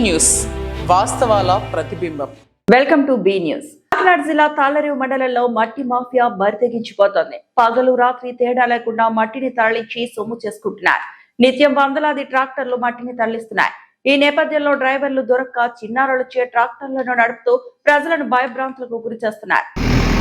News వాస్తవాల ప్రతిబింబం. Welcome to be news. Kakinada జిల్లా తాళ్లరేవు మండలంలో మట్టి మాఫియా బరితెగించిపోతోంది. పగలు రాత్రి తేడా లేకుండా మట్టిని తరలించి సొమ్ము చేసుకుంటున్నారు. నిత్యం వందలాది ట్రాక్టర్లు మట్టిని తరలిస్తున్నాయి. ఈ నేపథ్యంలో డ్రైవర్లు దొరక్క చిన్నారులచే ట్రాక్టర్లను నడుపుతూ ప్రజలను భయభ్రాంతులకు గురి చేస్తున్నారు.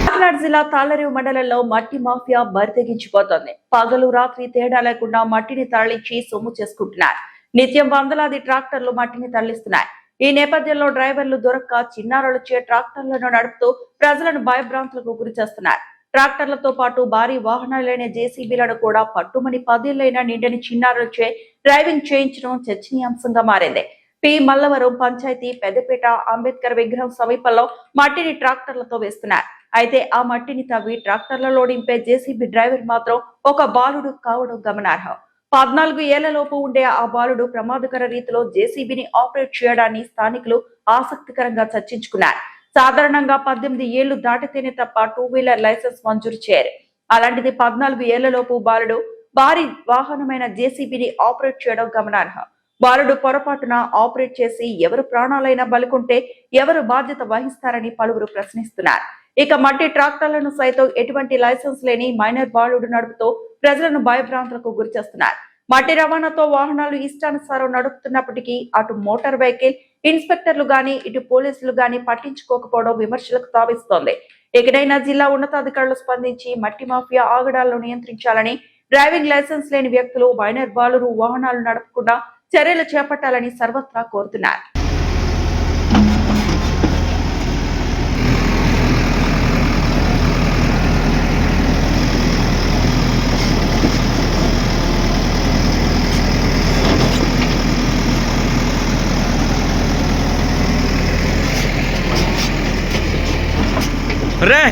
కాకినాడ జిల్లా తాళ్లరేవు మండలంలో మట్టి మాఫియా బరితెగించిపోతోంది. పగలు రాత్రి తేడా లేకుండా మట్టిని తరలించి సొమ్ము చేసుకుంటున్నారు. నిత్యం వందలాది ట్రాక్టర్లు మట్టిని తరలిస్తున్నాయి. ఈ నేపథ్యంలో డ్రైవర్లు దొరక్క చిన్నారులచే ట్రాక్టర్లను నడుపుతూ ప్రజలను భయభ్రాంతులకు గురి చేస్తున్నారు. ట్రాక్టర్లతో పాటు భారీ వాహనాలైన జేసీబీలను కూడా పట్టుమని 10 ఏళ్లైన నిండని చిన్నారులచే డ్రైవింగ్ చేయించడం చర్చనీయాంశంగా మారింది. పి మల్లవరం పంచాయతీ పెద్దపేట అంబేద్కర్ విగ్రహం సమీపంలో మట్టిని ట్రాక్టర్లతో వేస్తున్నారు. అయితే ఆ మట్టిని తవ్వి ట్రాక్టర్లలో నింపే జేసీబీ డ్రైవర్ మాత్రం ఒక బాలుడు కావడం గమనార్హం. 14 ఏళ్లలోపు ఉండే ఆ బాలుడు ప్రమాదకర రీతిలో జేసీబీని ఆపరేట్ చేయడాన్ని స్థానికులు ఆసక్తికరంగా చర్చించుకున్నారు. సాధారణంగా 18 ఏళ్లు దాటితేనే తప్ప 2 వీలర్ లైసెన్స్ మంజూరు చేయరు. అలాంటిది 14 ఏళ్లలోపు బాలుడు భారీ వాహనమైన జేసీబీని ఆపరేట్ చేయడం గమనార్హం. బాలుడు పొరపాటున ఆపరేట్ చేసి ఎవరు ప్రాణాలైనా బలికుంటే ఎవరు బాధ్యత వహిస్తారని పలువురు ప్రశ్నిస్తున్నారు. ఇక మట్టి ట్రాక్టర్లను సైతం ఎటువంటి లైసెన్స్ లేని మైనర్ బాలుడు నడుపుతూ ప్రజలను భయభ్రాంతులకు గురి చేస్తున్నారు. మట్టి రవాణాతో వాహనాలు ఇష్టానుసారం నడుపుతున్నప్పటికీ అటు మోటార్ వెహికల్ ఇన్స్పెక్టర్లు గాని ఇటు పోలీసులు గాని పట్టించుకోకపోవడం విమర్శలకు తావిస్తోంది. ఇకనైనా జిల్లా ఉన్నతాధికారులు స్పందించి మట్టి మాఫియా ఆగడాలను నియంత్రించాలని, డ్రైవింగ్ లైసెన్స్ లేని వ్యక్తులు మైనర్ బాలురు వాహనాలు నడపకుండా చర్యలు చేపట్టాలని సర్వత్రా కోరుతున్నారు. రే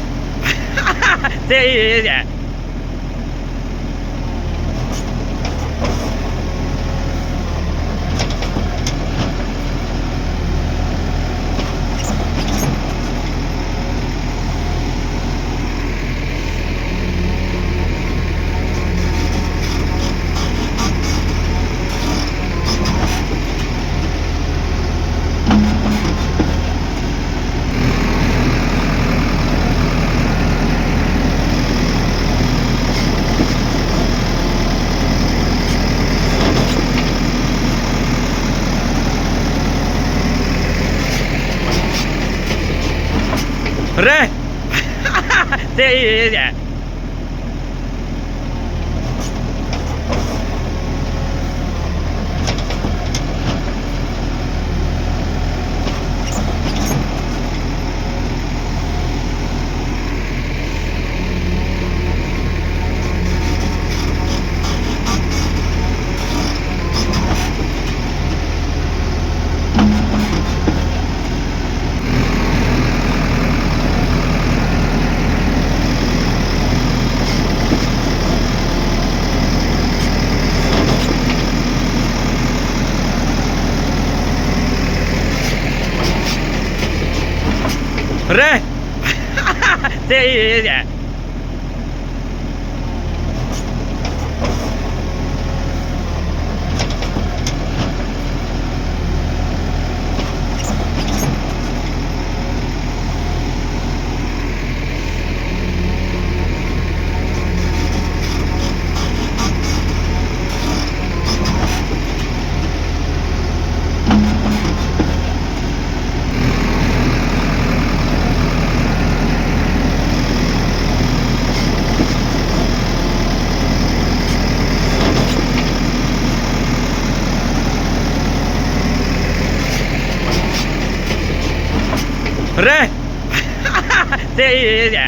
రే రే రే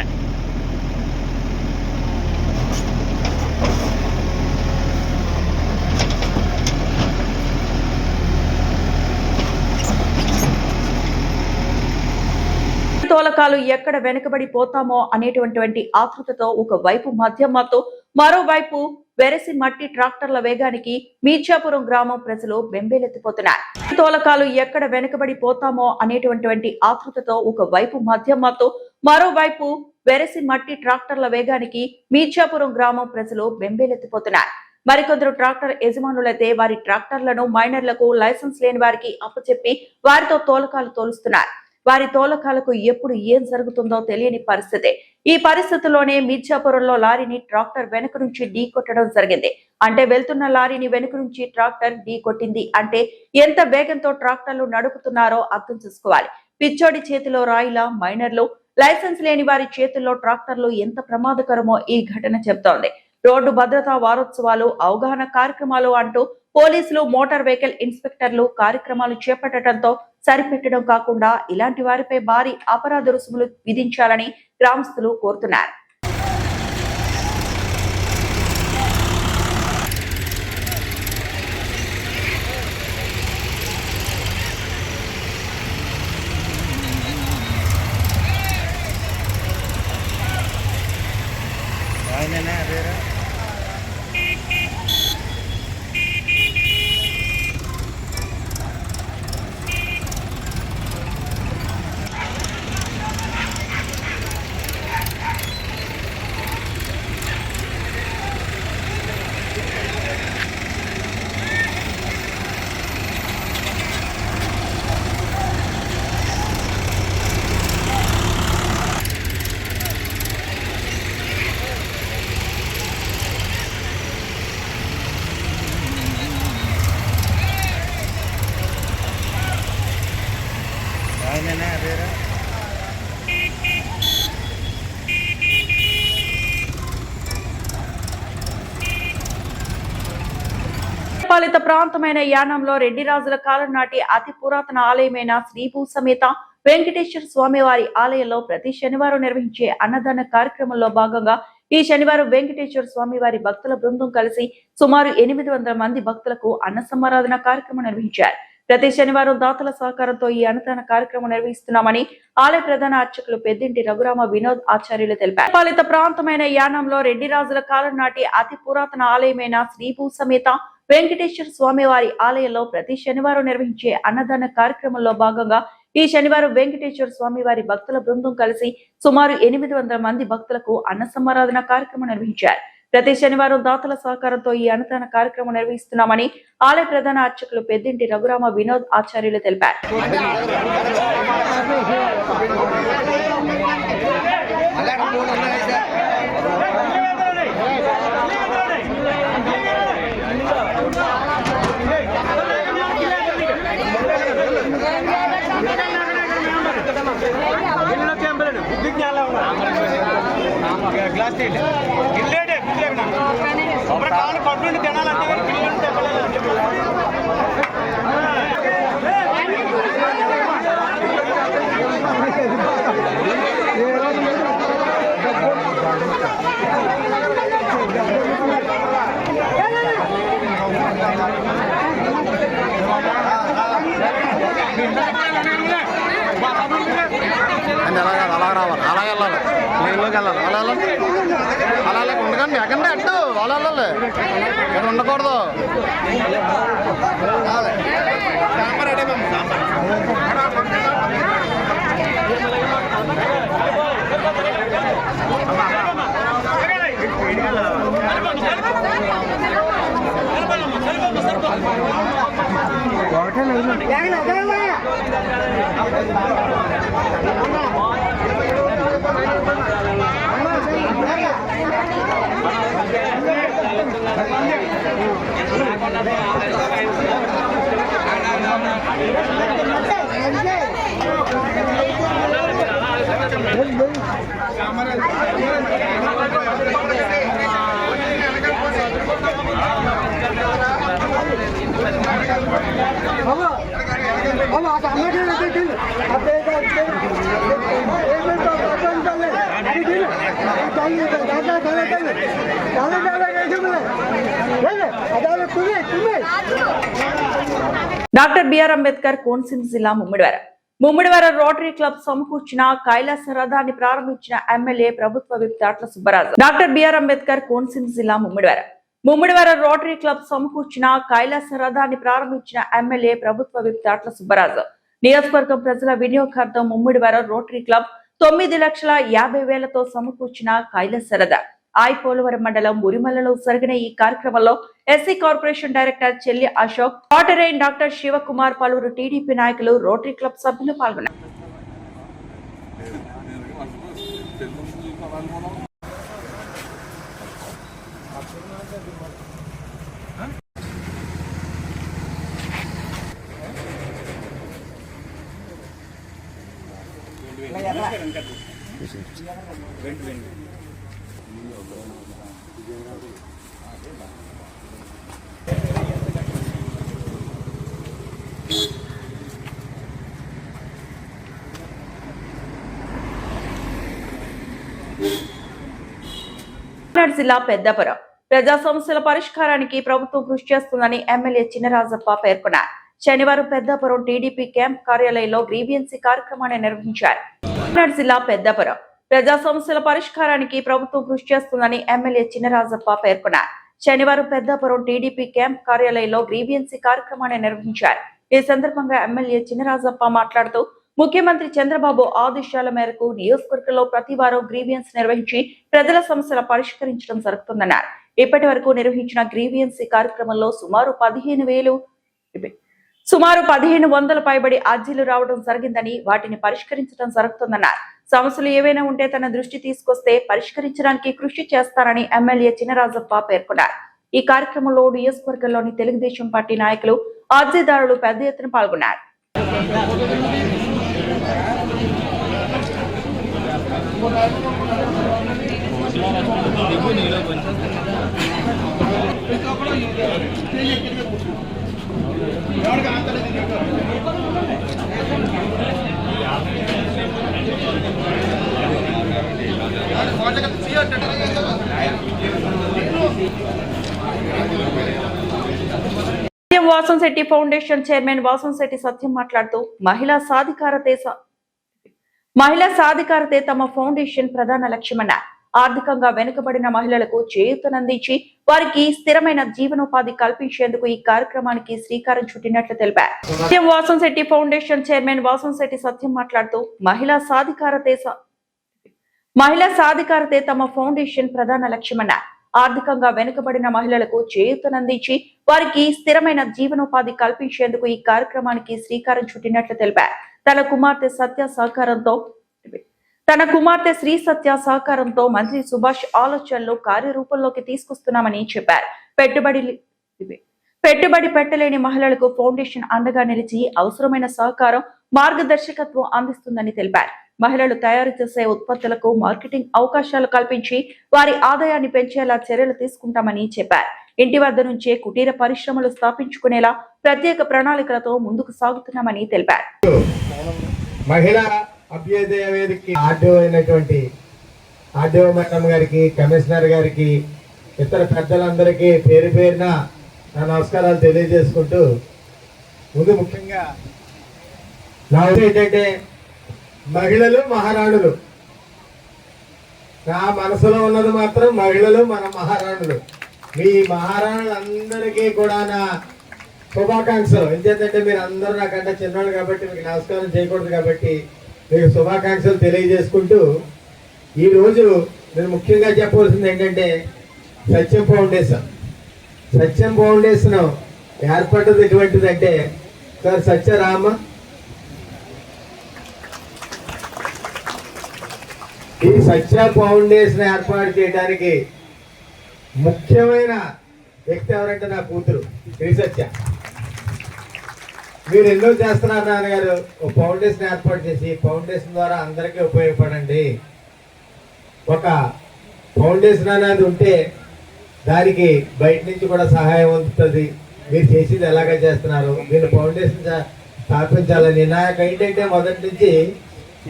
తోలకాలు ఎక్కడ వెనుకబడి పోతామో అనేటువంటి ఆతృతతో ఒకవైపు మధ్యమ్మతో మరోవైపు వెరసి మట్టి ట్రాక్టర్ల వేగానికి మీర్చాపురం గ్రామం ప్రజలు బెంబేలెత్తిపోతున్నారు. తోలకాలు ఎక్కడ వెనుకబడి పోతామో అనేటువంటి ఆతృతతో ఒకవైపు మధ్యమ్మతో మరోవైపు వెరసి మట్టి ట్రాక్టర్ల వేగానికి మీర్చాపురం గ్రామం ప్రజలు బెంబేలెత్తిపోతున్నారు. మరికొందరు ట్రాక్టర్ యజమానులైతే వారి ట్రాక్టర్లను మైనర్లకు లైసెన్స్ లేని వారికి అప్పచెప్పి వారితో తోలకాలు తోలుస్తున్నారు. వారి తోలకాలకు ఎప్పుడు ఏం జరుగుతుందో తెలియని పరిస్థితి. ఈ పరిస్థితుల్లోనే మిర్జాపురంలో లారీని ట్రాక్టర్ వెనుక నుంచి ఢీ కొట్టడం జరిగింది. అంటే వెళ్తున్న లారీని వెనుక నుంచి ట్రాక్టర్ ఢీ కొట్టింది అంటే ఎంత వేగంతో ట్రాక్టర్లు నడుపుతున్నారో అర్థం చేసుకోవాలి. పిచ్చోడి చేతిలో రాయిలా మైనర్లు, లైసెన్స్ లేని వారి చేతుల్లో ట్రాక్టర్లు ఎంత ప్రమాదకరమో ఈ ఘటన చెబుతోంది. రోడ్డు భద్రతా వారోత్సవాలు, అవగాహన కార్యక్రమాలు అంటూ పోలీసులు, మోటార్ వెహికల్ ఇన్స్పెక్టర్లు కార్యక్రమాలు చేపట్టడంతో సరిపెట్టడం కాకుండా ఇలాంటి వారిపై భారీ అపరాధ రుసుములు విధించాలని గ్రామస్తులు కోరుతున్నారు. పాలిత ప్రాంతమైన యానంలో రెడ్డి రాజుల కాలం నాటి అతి పురాతన ఆలయమైన శ్రీభూ సమేత వెంకటేశ్వర స్వామి వారి ఆలయంలో ప్రతి శనివారం నిర్వహించే అన్నదాన కార్యక్రమంలో భాగంగా ఈ శనివారం వెంకటేశ్వర స్వామి వారి భక్తుల బృందం కలిసి సుమారు 800 మంది భక్తులకు అన్న సమారాధన కార్యక్రమం నిర్వహించారు. ప్రతి శనివారం దాతల సహకారంతో ఈ అన్నదాన కార్యక్రమం నిర్వహిస్తున్నామని ఆలయ ప్రధాన అర్చకులు పెద్దింటి రఘురామ వినోద్ ఆచార్యులు తెలిపారు. పాలిత ప్రాంతమైన యానంలో రెడ్డి రాజుల కాలం నాటి అతి పురాతన ఆలయమైన శ్రీభూ సమేత వెంకటేశ్వర స్వామి వారి ఆలయంలో ప్రతి శనివారం నిర్వహించే అన్నదాన కార్యక్రమంలో భాగంగా ఈ శనివారం వెంకటేశ్వర స్వామి వారి భక్తుల బృందం కలిసి సుమారు 800 మంది భక్తులకు అన్న సమారాధన కార్యక్రమం నిర్వహించారు. ప్రతి శనివారం దాతల సహకారంతో ఈ అన్నదాన కార్యక్రమం నిర్వహిస్తున్నామని ఆలయ ప్రధాన అర్చకులు పెద్దింటి రఘురామ వినోద్ ఆచార్యులు తెలిపారు. అలా రావాలి, అలా వెళ్ళాలి, లైన్లోకి వెళ్ళాలి, అలా వెళ్ళండి, అలా ఉండకండి, ఎక్కండి అట్టు అలా వెళ్ళాలి, ఇక్కడ ఉండకూడదు. డాక్టర్ బిఆర్ అంబేద్కర్ కోనసీమ జిల్లా ముమ్మిడివరం రోటరీ క్లబ్ సమకూర్చిన కైలాస రథాన్ని ప్రారంభించిన ఎమ్మెల్యే ప్రభుత్వ whip Datla Subbaraju. Doctor B R Ambedkar Konaseema జిల్లా ముమ్మిడివరం రోటరీ క్లబ్ సమకూర్చిన కైలాస రథాన్ని ప్రారంభించిన ఎమ్మెల్యే ప్రభుత్వ విప్ దాట్ల సుబ్బరాజు. నియోజకవర్గం ప్రజల వినియోగార్థం ముమ్మిడివరం రోటరీ క్లబ్ 9,50,000తో సమకూర్చిన కైలాస రథ పోలవరం మండలం మురిమల్లలో జరిగిన ఈ కార్యక్రమంలో ఎస్సీ కార్పొరేషన్ డైరెక్టర్ చెల్లి అశోక్, వాటరైన్ డాక్టర్ శివకుమార్, పలువురు టీడీపీ నాయకులు, రోటరీ క్లబ్ సభ్యులు పాల్గొన్నారు. జిల్లా పెద్దపురం ప్రజా సమస్యల పరిష్కారానికి ప్రభుత్వం కృషి చేస్తుందని ఎమ్మెల్యే చినరాజప్ప పేర్కొన్నారు. శనివారం పెద్దపురం టీడీపీ క్యాంప్ కార్యాలయంలో గ్రీవియన్సీ కార్యక్రమాన్ని నిర్వహించారు. జిల్లా పెద్దపురం ప్రజా సమస్యల పరిష్కారానికి ప్రభుత్వం కృషి చేస్తుందని ఎమ్మెల్యే చినరాజప్ప పేర్కొన్నారు. శనివారం పెద్దపురం టీడీపీ క్యాంప్ కార్యాలయంలో గ్రీవియన్సీ కార్యక్రమాన్ని నిర్వహించారు. ఈ సందర్భంగా ఎమ్మెల్యే చినరాజప్ప మాట్లాడుతూ ముఖ్యమంత్రి చంద్రబాబు ఆదేశాల మేరకు నియోజకవర్గంలో ప్రతి వారం గ్రీవియన్స్ నిర్వహించి ప్రజల సమస్యల పరిష్కరించడం జరుగుతుందన్నారు. ఇప్పటి వరకు నిర్వహించిన గ్రీవియన్సీ కార్యక్రమంలో సుమారు 1500 పైబడి అర్జీలు రావడం జరిగిందని, వాటిని పరిష్కరించడం జరుగుతుందన్నారు. సమస్యలు ఏవైనా ఉంటే తన దృష్టి తీసుకొస్తే పరిష్కరించడానికి కృషి చేస్తారని ఎమ్మెల్యే చినరాజప్ప పేర్కొన్నారు. ఈ కార్యక్రమంలో నియోజకవర్గంలోని తెలుగుదేశం పార్టీ నాయకులు, అర్జీదారులు పెద్ద ఎత్తున పాల్గొన్నారు. వాసంశెట్టి ఫౌండేషన్ చైర్మన్ వాసంశెట్టి సత్యం మాట్లాడుతూ మహిళా సాధికారతే తమ ఫౌండేషన్ ప్రధాన లక్ష్యమన్నారు. ఆర్థికంగా వెనుకబడిన మహిళలకు చేయూతనందించి వారికి స్థిరమైన జీవనోపాధి కల్పించేందుకు ఈ కార్యక్రమానికి శ్రీకారం చుట్టినట్లు తెలిపారు. వాసంశెట్టి ఫౌండేషన్ చైర్మన్ వాసంశెట్టి సత్యం మాట్లాడుతూ మహిళా సాధికారతే తమ ఫౌండేషన్ ప్రధాన లక్ష్యమన్నారు. ఆర్థికంగా వెనుకబడిన మహిళలకు చేయూతనందించి వారికి స్థిరమైన జీవనోపాధి కల్పించేందుకు ఈ కార్యక్రమానికి శ్రీకారం చుట్టినట్లు తెలిపారు. తన కుమార్తె శ్రీ సత్య సహకారంతో మంత్రి సుభాష్ ఆలోచనలు కార్యరూపంలోకి తీసుకొస్తున్నామని చెప్పారు. పెట్టుబడి పెట్టలేని మహిళలకు ఫౌండేషన్ అండగా నిలిచి అవసరమైన సహకారం, మార్గదర్శకత్వం అందిస్తుందని తెలిపారు. మహిళలు తయారు చేసే ఉత్పత్తులకు మార్కెటింగ్ అవకాశాలు కల్పించి వారి ఆదాయాన్ని పెంచేలా చర్యలు తీసుకుంటామని చెప్పారు. ఇంటి వద్ద నుంచే కుటీర పరిశ్రమలు స్థాపించుకునేలా ప్రత్యేక ప్రణాళికలతో ముందుకు సాగుతున్నామని తెలిపారు. మహిళా అభ్యుదయ వేదికకి ఆర్డీఓ అయినటువంటి ఆర్డీఓ మేడం గారికి, కమిషనర్ గారికి, ఇతర పెద్దలందరికీ పేరు పేరున నా నమస్కారాలు తెలియజేసుకుంటూ, ముందు ముఖ్యంగా నా ఏంటంటే మహిళలు మహారాణులు. నా మనసులో ఉన్నది మాత్రం మహిళలు మన మహారాణులు. మీ మహారాణులందరికీ కూడా నా శుభాకాంక్షలు. ఎందుకంటే మీరు అందరూ నాకంటే చిన్నవాళ్ళు కాబట్టి మీకు నమస్కారం చేయకూడదు కాబట్టి మీకు శుభాకాంక్షలు తెలియజేసుకుంటూ, ఈరోజు నేను ముఖ్యంగా చెప్పవలసింది ఏంటంటే సత్యం ఫౌండేషన్ ఏర్పడ్డది ఎటువంటిదంటే, సార్ సత్యరామ ఈ సత్య ఫౌండేషన్ ఏర్పాటు చేయడానికి ముఖ్యమైన వ్యక్తి ఎవరంటే నా కూతురు శ్రీ సత్య. మీరు ఎన్నో చేస్తున్నారు నాన్నగారు, ఒక ఫౌండేషన్ ఏర్పాటు చేసి ఫౌండేషన్ ద్వారా అందరికీ ఉపయోగపడండి. ఒక ఫౌండేషన్ అనేది ఉంటే దానికి బయట నుంచి కూడా సహాయం అందుతుంది. మీరు చేసేది ఎలాగ చేస్తున్నారు, మీరు ఫౌండేషన్ స్థాపించాలని నాకు ఏంటంటే మొదటి నుంచి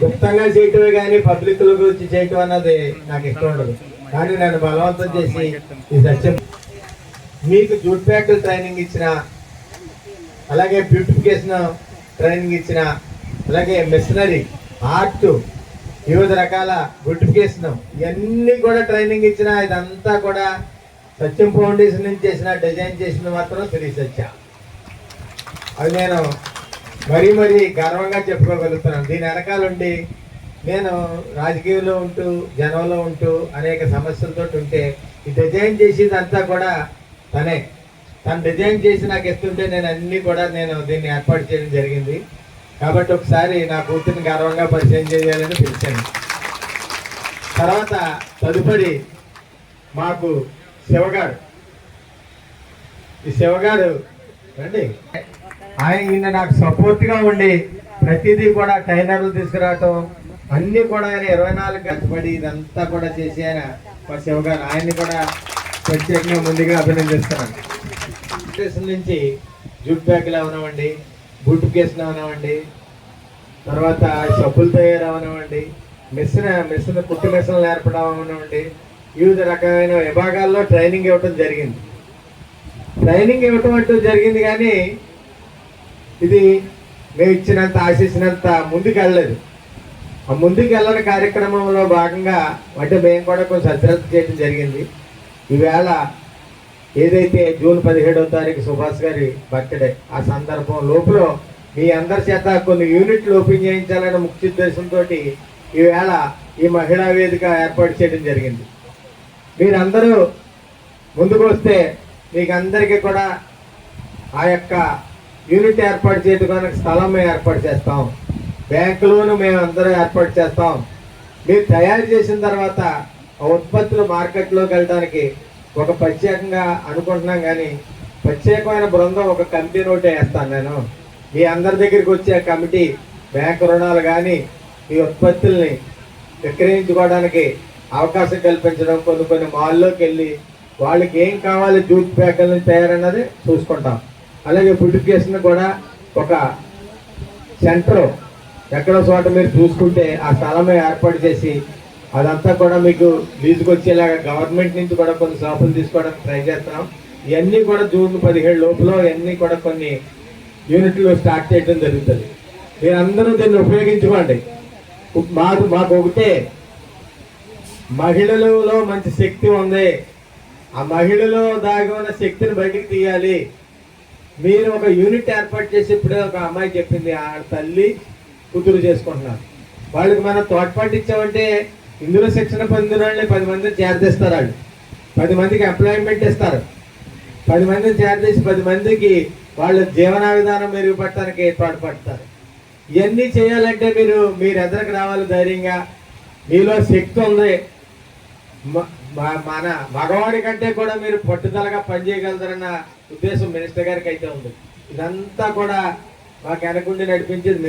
గుప్తంగా చేయటమే కానీ పబ్లిక్ల గురించి చేయటం అన్నది నాకు ఇష్టం ఉండదు. కానీ నన్ను బలవంతం చేసి ఈ సత్యం మీకు జూట్ ఫ్యాక్టరీ ట్రైనింగ్ ఇచ్చిన, అలాగే బ్యూటిఫికేషన్ ట్రైనింగ్ ఇచ్చిన, అలాగే మిషనరీ ఆర్ట్, వివిధ రకాల బ్యూటిఫికేషన్ ఇవన్నీ కూడా ట్రైనింగ్ ఇచ్చిన, ఇదంతా కూడా సత్యం ఫౌండేషన్ నుంచి చేసిన, డిజైన్ చేసిన మాత్రం శ్రీ సత్య. అది నేను మరీ గర్వంగా చెప్పుకోగలుగుతున్నాను. దీని వెనకాలండి నేను రాజకీయంలో ఉంటూ జనంలో ఉంటూ అనేక సమస్యలతో ఉంటే ఈ డిజైన్ చేసేదంతా కూడా తను డిజైన్ చేసి నాకు ఇస్తుంటే నేను దీన్ని ఏర్పాటు చేయడం జరిగింది. కాబట్టి ఒకసారి నా కూతురిని గర్వంగా పరిచయం చేయాలని పిలిచాను. తర్వాత తదుపరి మాకు శివగారు, ఈ శివగారు రండి, ఆయన నాకు సపోర్ట్గా ఉండి ప్రతిదీ కూడా ట్రైనర్లు తీసుకురావటం అన్నీ కూడా ఆయన 24 కష్టపడి ఇదంతా కూడా చేసి ఆయన మా శివగారు, ఆయన్ని కూడా ప్రత్యేకంగా ముందుగా అభినందిస్తున్నాను. స్టేషన్ నుంచి జూట్ బ్యాగులు అవనివ్వండి, బూట్ కేసులు అవనివ్వండి, తర్వాత చెప్పులు తయారు అవనివ్వండి, మిషన్ కుట్టు మిషన్లు నేర్పడం అవనివ్వండి, వివిధ రకమైన విభాగాల్లో ట్రైనింగ్ ఇవ్వటం జరిగింది. కానీ ఇది మేము ఇచ్చినంత ఆశించినంత ముందుకు వెళ్ళలేదు. ఆ ముందుకు వెళ్ళని కార్యక్రమంలో భాగంగా అంటే మేము కూడా కొంచెం అశ్రద్ధ చేయడం జరిగింది. ఈవేళ ఏదైతే జూన్ 17వ తారీఖు సుభాష్ గారి బర్త్డే, ఆ సందర్భం లోపల మీ అందరి చేత కొన్ని యూనిట్లు ఓపెన్ చేయించాలనే ముఖ్య ఉద్దేశంతో ఈవేళ ఈ మహిళా వేదిక ఏర్పాటు చేయడం జరిగింది. మీరందరూ ముందుకు వస్తే మీకు అందరికీ కూడా ఆ యొక్క యూనిట్ ఏర్పాటు చేయడానికి స్థలం మేము ఏర్పాటు చేస్తాం, బ్యాంకులోను మేము అందరూ ఏర్పాటు చేస్తాం. మీరు తయారు చేసిన తర్వాత ఆ ఉత్పత్తులు మార్కెట్లోకి వెళ్ళడానికి ఒక ప్రత్యేకంగా అనుకుంటున్నాం. కానీ ప్రత్యేకమైన బృందం ఒక కమిటీ నోటే వేస్తాను నేను. మీ అందరి దగ్గరికి వచ్చే కమిటీ బ్యాంకు రుణాలు కానీ మీ ఉత్పత్తుల్ని విక్రయించుకోవడానికి అవకాశం కల్పించడం, కొన్ని మాల్లోకి వెళ్ళి వాళ్ళకి ఏం కావాలి జూట్ బ్యాగుల నుంచి తయారన్నది చూసుకుంటాం. అలాగే పుట్టికేషన్ కూడా ఒక సెంటర్ ఎక్కడో చోట మీరు చూసుకుంటే ఆ స్థలమే ఏర్పాటు చేసి అదంతా కూడా మీకు లీజుకు వచ్చేలాగా గవర్నమెంట్ నుంచి కూడా కొన్ని షాపులు తీసుకోవడానికి ట్రై చేస్తున్నాం. ఇవన్నీ కూడా జూన్ 17 లోపల ఇవన్నీ కూడా కొన్ని యూనిట్లు స్టార్ట్ చేయడం జరుగుతుంది. మీరందరూ దీన్ని ఉపయోగించుకోండి. మాకు ఒకటే, మహిళలలో మంచి శక్తి ఉంది, ఆ మహిళలో దాగి ఉన్న శక్తిని బయటికి తీయాలి. మీరు ఒక యూనిట్ ఏర్పాటు చేసి ఇప్పుడే ఒక అమ్మాయి చెప్పింది, ఆ తల్లి కూతురు చేసుకుంటున్నారు, వాళ్ళకి మనం తోడ్పాటు ఇచ్చామంటే ఇందులో శిక్షణ పొందిన వాళ్ళని 10 మందిని చేరదీస్తారు. వాళ్ళు 10 మందికి ఎంప్లాయ్మెంట్ ఇస్తారు. 10 మందిని చేరదీసి 10 మందికి వాళ్ళ జీవన విధానం మెరుగుపడటానికి తోడ్పడతారు. ఇవన్నీ చేయాలంటే మీరు ఎదురుకు రావాలి ధైర్యంగా. మీలో శక్తి ఉంది. మన మగవాడి కంటే కూడా మీరు పట్టుదలగా పనిచేయగలుగుతారన్న ఉద్దేశం మినిస్టర్ గారికి అయితే ఉంది. ఇదంతా కూడా మాకు వెనకుండి నడిపించేది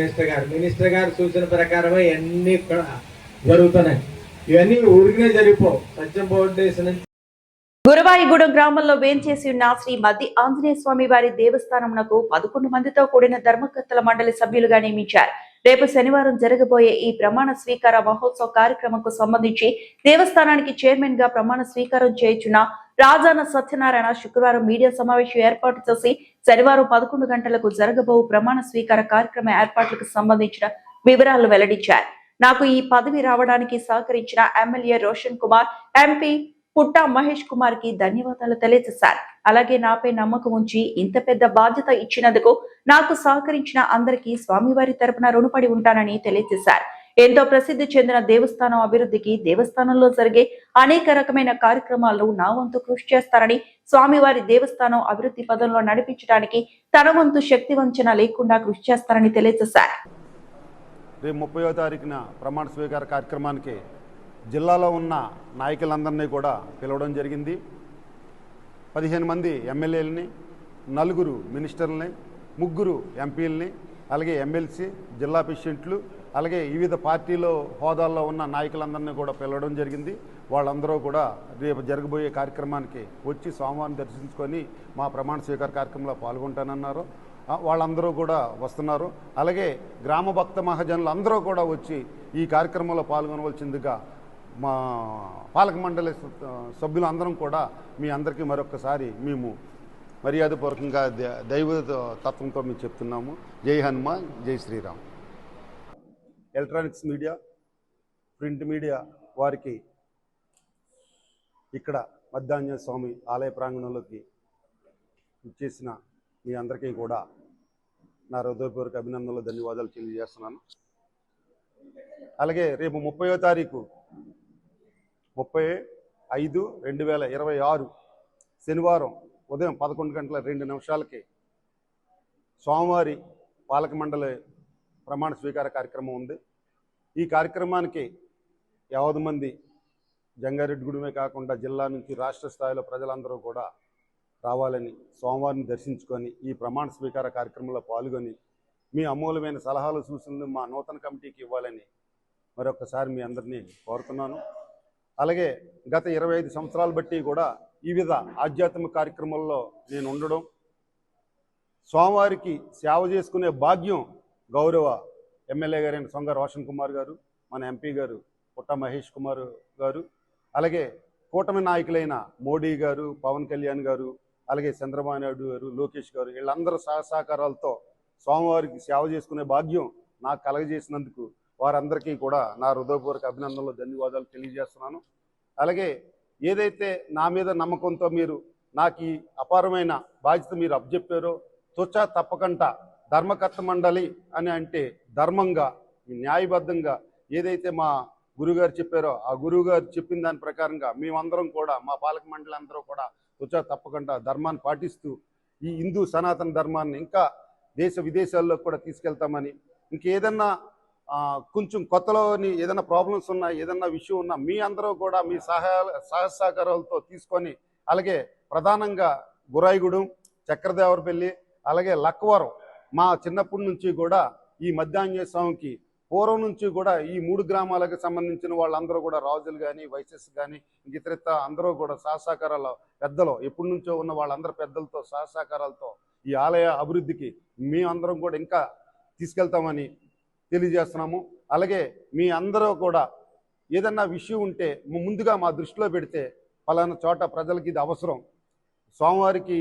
మినిస్టర్ గారు సూచన ప్రకారమే ఇవన్నీ కూడా జరుగుతున్నాయి. ఇవన్నీ ఊరికనే జరిగిపో సత్యం ఫౌండేషన్ నుంచి. గురవాయిగూడెం గ్రామంలో వేంచేసి ఉన్న శ్రీ మద్ది ఆంజనేయ స్వామి వారి దేవస్థానమునకు 11 మందితో కూడిన ధర్మకర్తల మండలి సభ్యులుగా నియమించారు. రేపు శనివారం జరగబోయే ఈ ప్రమాణ స్వీకార మహోత్సవ కార్యక్రమంకు సంబంధించి దేవస్థానానికి చైర్మన్ గా ప్రమాణ స్వీకారం చేయుచున్న రాజాన సత్యనారాయణ శుక్రవారం మీడియా సమావేశం ఏర్పాటు చేసి శనివారం 11 గంటలకు జరగబో ప్రమాణ స్వీకార కార్యక్రమ ఏర్పాట్లకు సంబంధించిన వివరాలు వెల్లడించారు. నాకు ఈ పదవి రావడానికి సహకరించిన ఎమ్మెల్యే రోషన్ కుమార్, ఎంపీ పుట్టా మహేష్ కుమార్ కి ధన్యవాదాలు తెలియజేశారు. అలాగే నాపై నమ్మకం ఉంచి ఇంత పెద్ద బాధ్యత ఇచ్చినందుకు నాకు సహకరించిన అందరికీ స్వామివారి తరపున రుణపడి ఉంటానని తెలియజేశారు. ఎంతో ప్రసిద్ధి చెందిన దేవస్థానం అభివృద్ధికి, దేవస్థానంలో జరిగే అనేక రకమైన కార్యక్రమాల్లో నా వంతు కృషి చేస్తారని, స్వామివారి దేవస్థానం అభివృద్ధి పదంలో నడిపించడానికి తన వంతు శక్తి వంచన లేకుండా కృషి చేస్తారని తెలియజేశారు. రేపు 30వ తారీఖున ప్రమాణ స్వీకార కార్యక్రమానికి జిల్లాలో ఉన్న నాయకులందరినీ కూడా పిలవడం జరిగింది. 15 మంది ఎమ్మెల్యేలని, 4 మినిస్టర్లని, 3 ఎంపీలని, అలాగే ఎమ్మెల్సీ, జిల్లా ప్రెసిడెంట్లు, అలాగే వివిధ పార్టీలో హోదాల్లో ఉన్న నాయకులందరినీ కూడా పిలవడం జరిగింది. వాళ్ళందరూ కూడా రేపు జరగబోయే కార్యక్రమానికి వచ్చి స్వామివారిని దర్శించుకొని మా ప్రమాణ స్వీకార కార్యక్రమంలో పాల్గొంటానన్నారు. వాళ్ళందరూ కూడా వస్తున్నారు. అలాగే గ్రామ భక్త మహాజనులు అందరూ కూడా వచ్చి ఈ కార్యక్రమంలో పాల్గొనవలసిందిగా మా పాలక మండలి సభ్యులందరం కూడా మీ అందరికీ మరొకసారి మేము మర్యాదపూర్వకంగా దైవ తత్వంతో మేము చెప్తున్నాము. జై హనుమాన్, జై Shri Ram. Electronics media, print media వారికి ఇక్కడ మద్దాంజనేయ స్వామి ఆలయ ప్రాంగణంలోకి ఇచ్చేసిన మీ అందరికీ కూడా నా హృదయపూర్వక అభినందనలు, ధన్యవాదాలు తెలియజేస్తున్నాను. అలాగే రేపు 30వ తారీఖు 30/5/2026 శనివారం ఉదయం 11:02 స్వామివారి పాలక మండలి ప్రమాణ స్వీకార కార్యక్రమం ఉంది. ఈ కార్యక్రమానికి 50 మంది జంగారెడ్డిగూడెమే కాకుండా జిల్లా నుంచి రాష్ట్ర స్థాయిలో ప్రజలందరూ కూడా రావాలని, స్వామివారిని దర్శించుకొని ఈ ప్రమాణ స్వీకార కార్యక్రమంలో పాల్గొని మీ అమూల్యమైన సలహాలు సూచనలు మా నూతన కమిటీకి ఇవ్వాలని మరొకసారి మీ అందరినీ కోరుతున్నాను. అలాగే గత 25 సంవత్సరాలు బట్టి కూడా వివిధ ఆధ్యాత్మిక కార్యక్రమాల్లో నేను ఉండడం, స్వామివారికి సేవ చేసుకునే భాగ్యం గౌరవ ఎమ్మెల్యే గారైన సొంగ రోషన్ కుమార్ గారు, మన ఎంపీ గారు పుట్ట మహేష్ కుమార్ గారు, అలాగే కూటమి నాయకులైన మోడీ గారు, పవన్ కళ్యాణ్ గారు, అలాగే చంద్రబాబు నాయుడు గారు, లోకేష్ గారు, వీళ్ళందరూ సహకారాలతో స్వామివారికి సేవ చేసుకునే భాగ్యం నాకు కలగజేసినందుకు వారందరికీ కూడా నా హృదయపూర్వక అభినందనలు, ధన్యవాదాలు తెలియజేస్తున్నాను. అలాగే ఏదైతే నా మీద నమ్మకంతో మీరు నాకు ఈ అపారమైన బాధ్యత మీరు అప్పచెప్పారో తుచా తప్పకుండా ధర్మకర్త మండలి అని అంటే ధర్మంగా, న్యాయబద్ధంగా ఏదైతే మా గురుగారు చెప్పారో ఆ గురువుగారు చెప్పిన దాని ప్రకారంగా మేమందరం కూడా, మా పాలక మండలి అందరూ కూడా తుచా తప్పకుండా ధర్మాన్ని పాటిస్తూ ఈ హిందూ సనాతన ధర్మాన్ని ఇంకా దేశ విదేశాల్లో కూడా తీసుకెళ్తామని, ఇంకేదన్నా కొంచెం కొత్తలోని ఏదైనా ప్రాబ్లమ్స్ ఉన్నా, ఏదన్నా విషయం ఉన్నా మీ అందరూ కూడా మీ సహసహకారాలతో తీసుకొని, అలాగే ప్రధానంగా గురాయిగూడెం, చక్రదేవరపల్లి, అలాగే లక్కవరం మా చిన్నప్పటి నుంచి కూడా ఈ మధ్యాంజనేయ స్వామికి పూర్వం నుంచి కూడా ఈ 3 గ్రామాలకు సంబంధించిన వాళ్ళందరూ కూడా రాజులు కానీ, వైశ్యస్ కానీ, ఇతరిత అందరూ కూడా సహసహకారాల పెద్దలు ఎప్పటి నుంచో ఉన్న వాళ్ళందరూ పెద్దలతో సహసహకారాలతో ఈ ఆలయ అభివృద్ధికి మేమందరం కూడా ఇంకా తీసుకెళ్తామని తెలియజేస్తున్నాము. అలాగే మీ అందరూ కూడా ఏదన్నా విషయం ఉంటే ముందుగా మా దృష్టిలో పెడితే పలానా చోట ప్రజలకి ఇది అవసరం, స్వామివారికి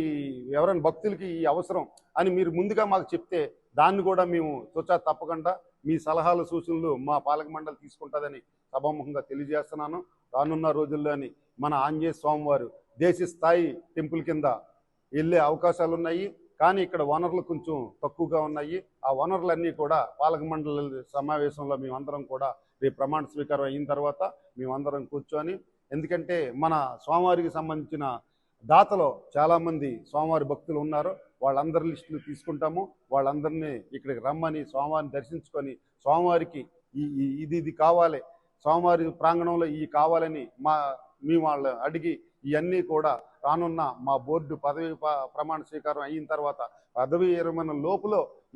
ఎవరైనా భక్తులకి ఈ అవసరం అని మీరు ముందుగా మాకు చెప్తే దాన్ని కూడా మేము తుచా తప్పకుండా మీ సలహాలు సూచనలు మా పాలక మండలి తీసుకుంటుందని సభాముఖంగా తెలియజేస్తున్నాను. రానున్న రోజుల్లోని మన ఆంజనేయ స్వామివారు దేశ స్థాయి టెంపుల్ కింద వెళ్ళే అవకాశాలు ఉన్నాయి. కానీ ఇక్కడ వనరులు కొంచెం తక్కువగా ఉన్నాయి. ఆ వనరులన్నీ కూడా పాలక మండలి సమావేశంలో మేమందరం కూడా రేపు ప్రమాణ స్వీకారం అయిన తర్వాత మేమందరం కూర్చొని, ఎందుకంటే మన స్వామివారికి సంబంధించిన దాతలో చాలామంది స్వామివారి భక్తులు ఉన్నారు, వాళ్ళందరి లిస్టులు తీసుకుంటాము. వాళ్ళందరినీ ఇక్కడికి రమ్మని స్వామివారిని దర్శించుకొని స్వామివారికి ఇది కావాలి, స్వామివారి ప్రాంగణంలో ఇవి కావాలని మేము వాళ్ళు అడిగి ఇవన్నీ కూడా రానున్న మా బోర్డు పదవి ప్రమాణ స్వీకారం అయిన తర్వాత పదవి విరమణ లోపల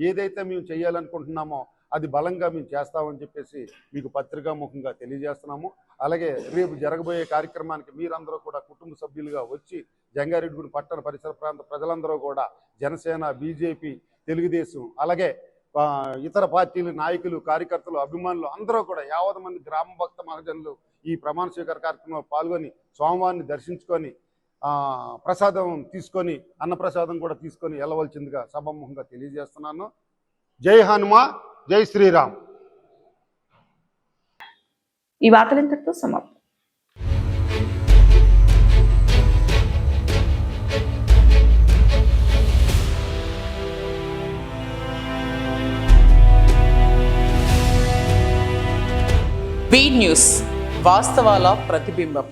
ఏదైతే మేము చేయాలనుకుంటున్నామో అది బలంగా మేము చేస్తామని చెప్పేసి మీకు పత్రికాముఖంగా తెలియజేస్తున్నాము. అలాగే రేపు జరగబోయే కార్యక్రమానికి మీరందరూ కూడా కుటుంబ సభ్యులుగా వచ్చి జంగారెడ్డిగూడెం పట్టణ పరిసర ప్రాంత ప్రజలందరూ కూడా జనసేన, బీజేపీ, తెలుగుదేశం, అలాగే ఇతర పార్టీల నాయకులు, కార్యకర్తలు, అభిమానులు అందరూ కూడా 50 మంది గ్రామ భక్త మహాజనులు ఈ ప్రమాణ స్వీకార కార్యక్రమంలో పాల్గొని స్వామివారిని దర్శించుకొని ప్రసాదం తీసుకొని, అన్నప్రసాదం కూడా తీసుకొని వెళ్ళవలసిందిగా సభాముఖంగా తెలియజేస్తున్నాను. జై హనుమా, జై శ్రీరామ్. ఈ వార్తలు ఇంతటితో సమాప్తం. బీ న్యూస్, వాస్తవాల ప్రతిబింబం.